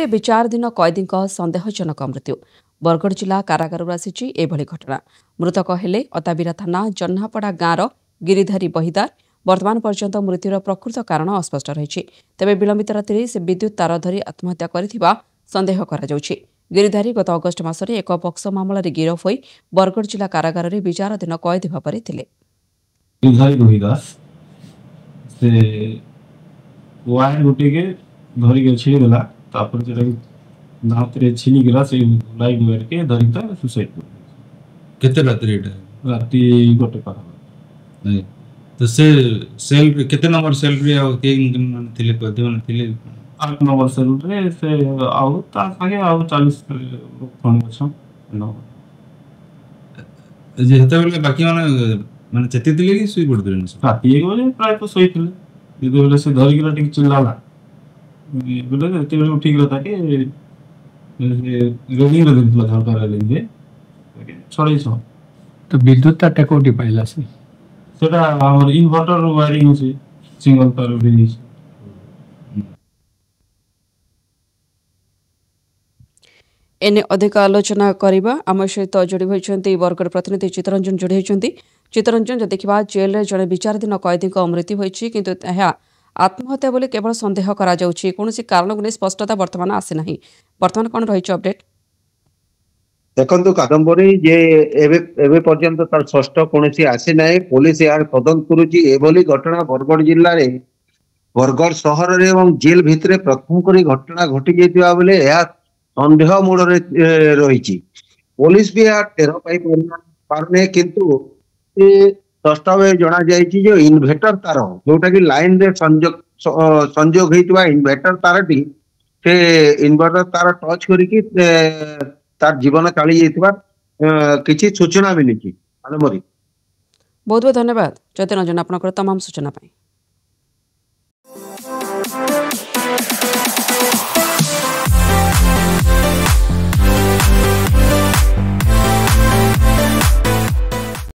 विचाराधीन कैदी सन्देहजनक मृत्यु बरगढ़ जिला कारागार आसी एभली घटना मृतक हेले अताबिरा थाना जन्हापड़ा गाँवर गिरिधारी बहिदार वर्तमान पर्यंत मृत्युर प्रकृत कारण अस्पष्ट रही तेज विलंबित राति से विद्युत तार धरी आत्महत्या कर सन्देह गिरिधारी गत अगस्ट मासरे एक पक्सो मामलें गिरफ हो बरगढ़ जिला कारागार में विचाराधीन कैदी भाव से वायर गोटे के धरिक छिड़ीदेला दाँत छिनी गला से लाइट वायर के धरिक सुसाइड केते रात्रि राति गोटे पार नहीं तो से सेल केते नंबर सेल रे आ के थिले पदे मन थिले 8 नंबर सेल रे से आउ ता संगे आउ 40 खण छ न जे हेते बेले बाकी माने चेती दिले कि सुई पड़ दिले राति एक बजे प्राय तो सोई थिले दीदी बेले से धरिक ला टिक चिल्लाला बोले एते बेले उठी गला ताके रोगी रे दिला झलका रे लेंगे छोड़े छ तो विद्युत ता टेकोटी पाइला से सेटा हमर इन्वर्टर वायरिंग से सिंगल तार उठी एने अधिक आलोचना करबा आम सहित जोड़ी होइछन्ती बरगढ़ प्रतिनिधि चित्तरंजन जोड़ी होइछन्ती चित्तरंजन देखा जेल रे जड़े विचाराधीन कैदी मृत्यु होइछि किंतु यह आत्महत्या बोली केवल संदेह करा जाउछि कोनोसी कारण को स्पष्टता वर्तमान आसी नाही वर्तमान कोन रहिछि अपडेट देखंतु कादम्बरी जे एबे पर्यंत तार षष्ठ कोनोसी आसी नाही पुलिस यार तदंत करूछि एभली घटना बरगढ़ जिल्ला रे बरगढ़ शहर रे एवं जेल भितरे प्रथम करी घटना घटी जेतिबा बेले या संदेह मूड रे रहिछि पुलिस भी यार टेर पाई पारने किंतु दस्तावेज जना जाइछि जो इन्वर्टर तार जोटा कि लाइन रे संयोग हेतिबा इन्वर्टर तारटी से इन्वर्टर तार टच करिकि तार जीवन काली जेतिबा किछि सूचना मिलिछि। बहुत बहुत धन्यवाद चैतन्य जन आपनकर तमाम सूचना पाई।